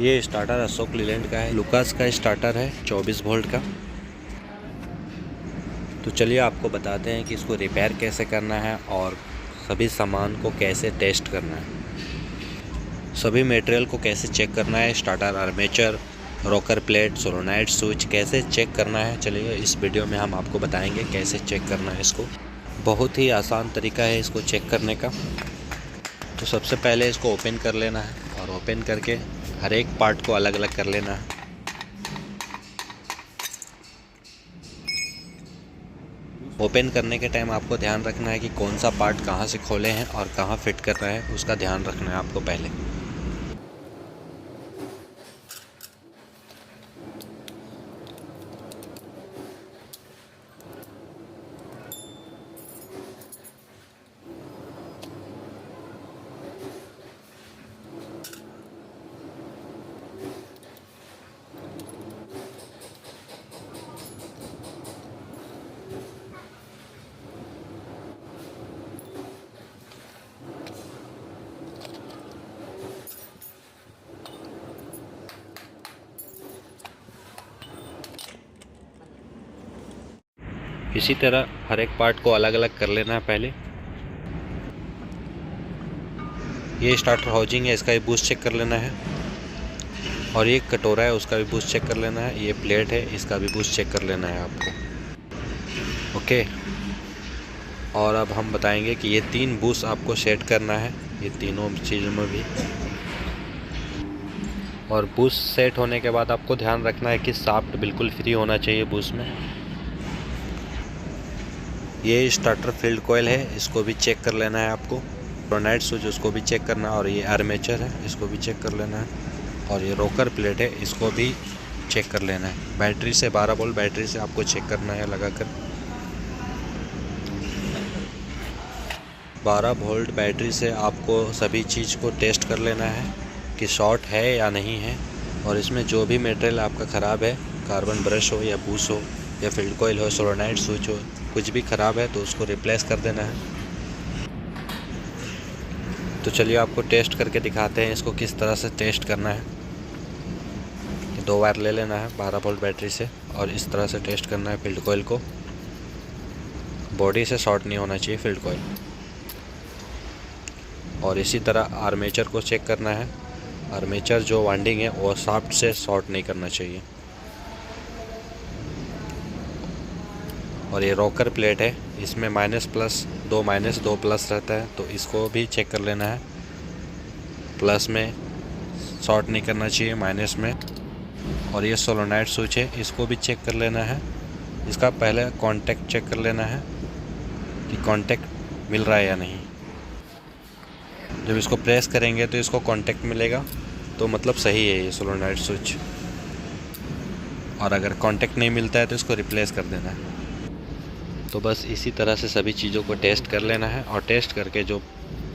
ये स्टार्टर अशोक लीलैंड का है, लुकास का स्टार्टर है 24 वोल्ट का। तो चलिए आपको बताते हैं कि इसको रिपेयर कैसे करना है और सभी सामान को कैसे टेस्ट करना है, सभी मटेरियल को कैसे चेक करना है, starter armature, rocker plate, solenoid switch कैसे चेक करना है। चलिए इस वीडियो में हम आपको बताएंगे कैसे चेक करना है इसको। बहुत ही आसान तरीका है इसको चेक करने का। तो सबसे पहले इसको ओपन कर लेना है और ओपन करके हर एक पार्ट को अलग अलग कर लेना है। ओपन करने के टाइम आपको ध्यान रखना है कि कौन सा पार्ट कहाँ से खोले हैं और कहाँ फिट करना है, उसका ध्यान रखना है आपको पहले। इसी तरह हर एक पार्ट को अलग अलग कर लेना है पहले। ये स्टार्टर हाउसिंग है, इसका भी बूस्ट चेक कर लेना है। और ये कटोरा है, उसका भी बूस्ट चेक कर लेना है। ये प्लेट है, इसका भी बूस्ट चेक कर लेना है आपको। ओके, और अब हम बताएंगे कि ये 3 बूस्ट आपको सेट करना है, ये तीनों चीज़ों में भी। और बूस्ट सेट होने के बाद आपको ध्यान रखना है कि शाफ्ट बिल्कुल फ्री होना चाहिए बूस्ट में। ये स्टार्टर फील्ड कॉइल है, इसको भी चेक कर लेना है आपको। सोलोनाइड स्विच उसको भी चेक करना है। और ये आर्मेचर है, इसको भी चेक कर लेना है। और ये रॉकर प्लेट है, इसको भी चेक कर लेना है। बैटरी से 12 वोल्ट बैटरी से आपको चेक करना है लगाकर। 12 वोल्ट बैटरी से आपको सभी चीज़ को टेस्ट कर लेना है कि शॉर्ट है या नहीं है। और इसमें जो भी मटेरियल आपका ख़राब है, कार्बन ब्रश हो या बूस हो या फील्ड कॉइल हो, सोलोनाइड स्विच हो, कुछ भी ख़राब है तो उसको रिप्लेस कर देना है। तो चलिए आपको टेस्ट करके दिखाते हैं इसको किस तरह से टेस्ट करना है। 2 वायर ले लेना है 12 वोल्ट बैटरी से और इस तरह से टेस्ट करना है फील्ड कॉइल को। बॉडी से शॉर्ट नहीं होना चाहिए फील्ड कॉइल। और इसी तरह आर्मेचर को चेक करना है। आर्मेचर जो वाइंडिंग है वो शाफ्ट से शॉर्ट नहीं करना चाहिए। और ये रॉकर प्लेट है, इसमें माइनस प्लस 2 प्लस रहता है, तो इसको भी चेक कर लेना है। प्लस में शॉर्ट नहीं करना चाहिए, माइनस में। और ये सोलोनाइड स्विच है, इसको भी चेक कर लेना है। इसका पहले कांटेक्ट चेक कर लेना है कि कांटेक्ट मिल रहा है या नहीं। जब इसको प्रेस करेंगे तो इसको कांटेक्ट मिलेगा, तो मतलब सही है ये सोलोनाइड स्विच। और अगर कांटेक्ट नहीं मिलता है तो इसको रिप्लेस कर देना है। तो बस इसी तरह से सभी चीज़ों को टेस्ट कर लेना है और टेस्ट करके जो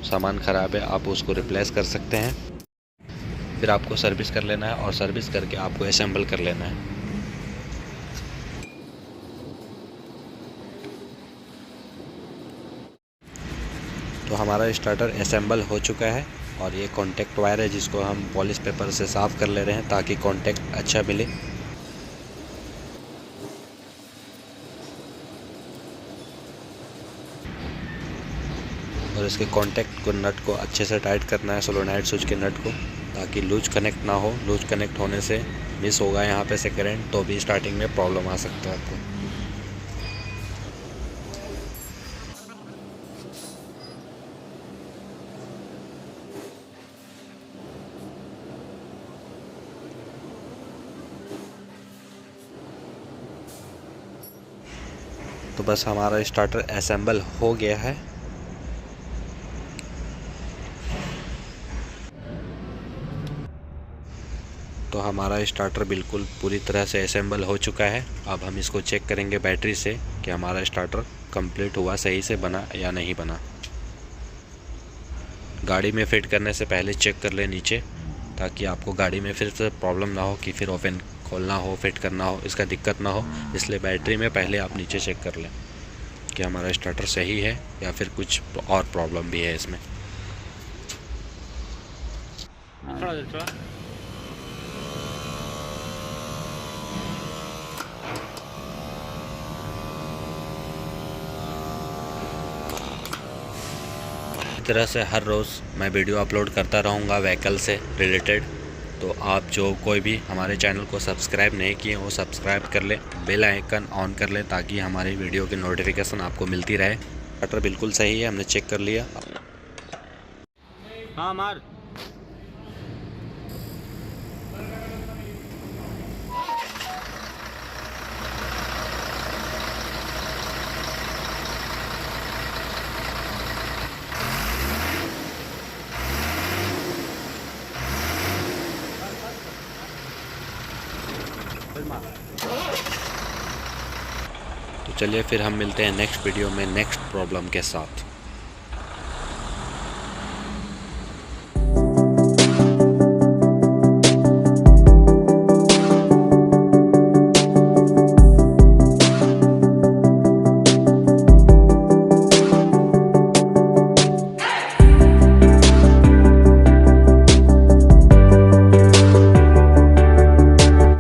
सामान ख़राब है आप उसको रिप्लेस कर सकते हैं। फिर आपको सर्विस कर लेना है और सर्विस करके आपको असेंबल कर लेना है। तो हमारा स्टार्टर असेंबल हो चुका है। और ये कॉन्टेक्ट वायर है जिसको हम पॉलिश पेपर से साफ़ कर ले रहे हैं ताकि कॉन्टेक्ट अच्छा मिले। और इसके कांटेक्ट को नट को अच्छे से टाइट करना है, सोलोनाइड स्विच के नट को, ताकि लूज कनेक्ट ना हो। लूज कनेक्ट होने से मिस होगा यहाँ पे से करंट, तो भी स्टार्टिंग में प्रॉब्लम आ सकता है आपको। तो बस हमारा स्टार्टर असेंबल हो गया है। तो हमारा स्टार्टर बिल्कुल पूरी तरह से असेंबल हो चुका है। अब हम इसको चेक करेंगे बैटरी से कि हमारा स्टार्टर कंप्लीट हुआ, सही से बना या नहीं बना। गाड़ी में फिट करने से पहले चेक कर ले नीचे, ताकि आपको गाड़ी में फिर से प्रॉब्लम ना हो कि फिर ओपन खोलना हो, फिट करना हो, इसका दिक्कत ना हो। इसलिए बैटरी में पहले आप नीचे चेक कर लें कि हमारा स्टार्टर सही है या फिर कुछ और प्रॉब्लम भी है इसमें। तरह से हर रोज़ मैं वीडियो अपलोड करता रहूँगा व्हीकल से रिलेटेड। तो आप जो कोई भी हमारे चैनल को सब्सक्राइब नहीं किए वो सब्सक्राइब कर ले, बेल आइकन ऑन कर ले ताकि हमारी वीडियो की नोटिफिकेशन आपको मिलती रहे। स्टार्टर बिल्कुल सही है, हमने चेक कर लिया। हाँ मार। तो चलिए फिर हम मिलते हैं नेक्स्ट वीडियो में नेक्स्ट प्रॉब्लम के साथ।